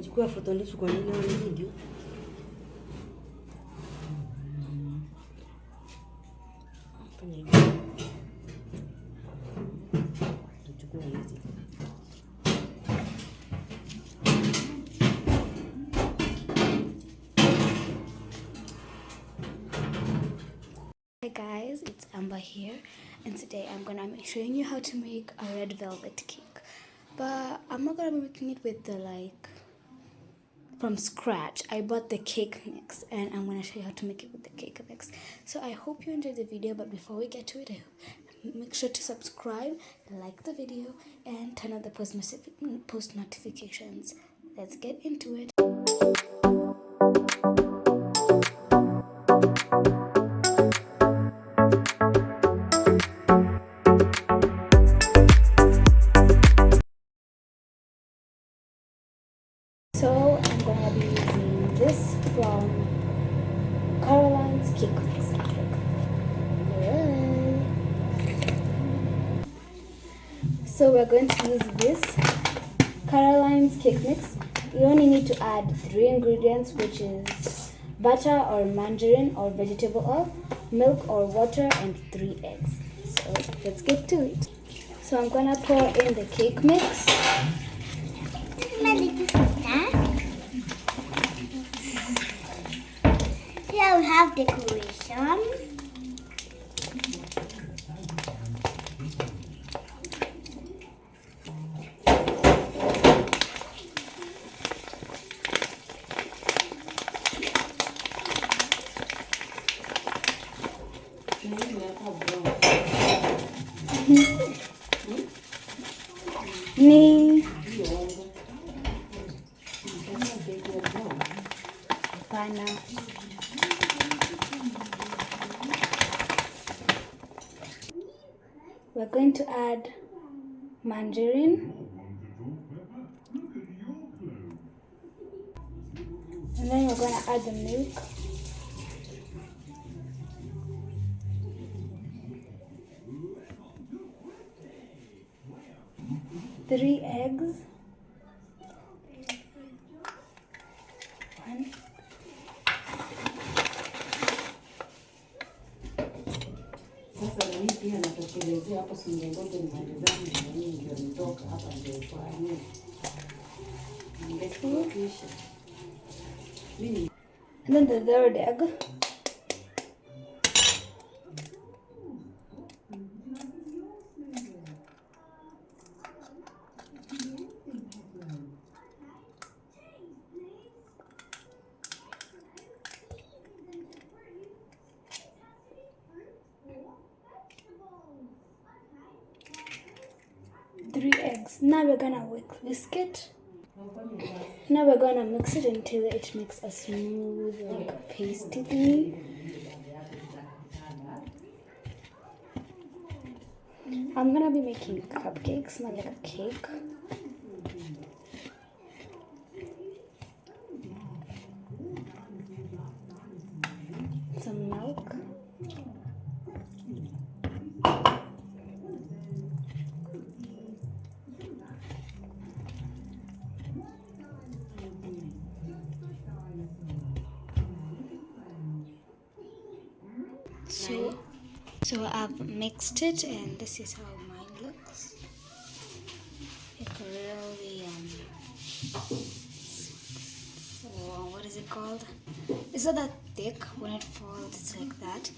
Nachukua foto ndefu kwa nini au video? Fanya hivi. Nachukua hizi. Hi guys, it's Amber here, and today I'm gonna be showing you how to make a red velvet cake. But I'm not gonna be making it with the from scratch. I bought the cake mix and I'm gonna show you how to make it with the cake mix. So I hope you enjoyed the video, but before we get to it, make sure to subscribe, like the video, and turn on the post notifications. Let's get into it. So I'm gonna be using this from Caroline's Cake Mix Africa. So we're going to use this Caroline's Cake Mix. You only need to add 3 ingredients, which is butter or margarine or vegetable oil, milk or water, and 3 eggs. So let's get to it. So I'm gonna pour in the cake mix. My little sister. Here we have decoration. Ni Hapana. We're going to add margarine, and then we're going to add the milk, three eggs, 1, Sasa na mimi pia natokelezea hapo, si ngoja nimalizane na mimi ndio nitoka hapa ndio ifanye. Ningefikisha. and then the third egg. Three eggs. Now we're gonna whisk it. Now we're gonna mix it until it makes a smooth, pasty thingy. I'm gonna be making cupcakes, not like a cake. Some milk. So I've mixed it, and this is how mine looks. It really what is it called? It's not that thick. When it falls, it's like that.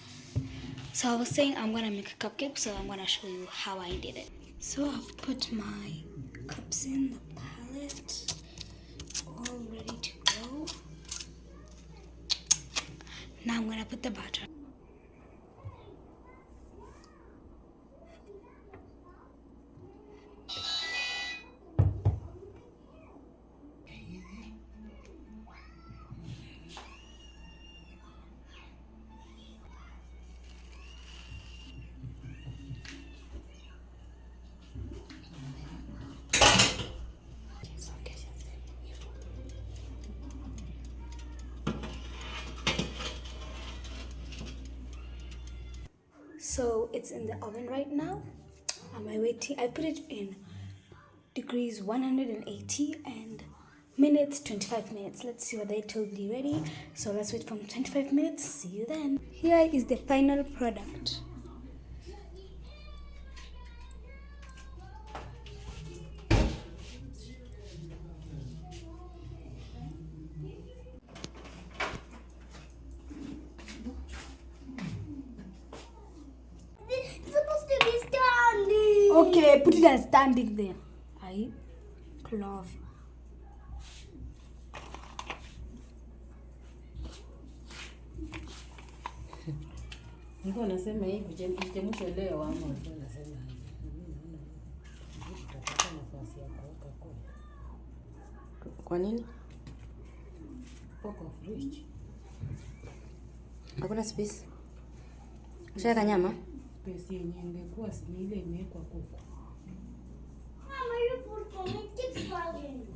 So I was saying I'm gonna make a cupcake, so I'm gonna show you how I did it. So I've put my cups in the palette, all ready to go. Now I'm gonna put the butter. So it's in the oven right now. Am I waiting? I put it in degrees 180, and minutes, 25 minutes. Let's see what they told you ready. So let's wait for 25 minutes. See you then. Here is the final product. It's supposed to be standing. Okay, put it as standing there. I clove. Nilikuwa nasema hivi chemsha leo ama nilikuwa nasema hivi. Tutapata nafasi ya kuoka Kwa nini? Poko fridge. Hakuna space. Ushaweka nyama? Pesi yenye ingekuwa si ile imewekwa kuku. Mama, you put it keeps falling.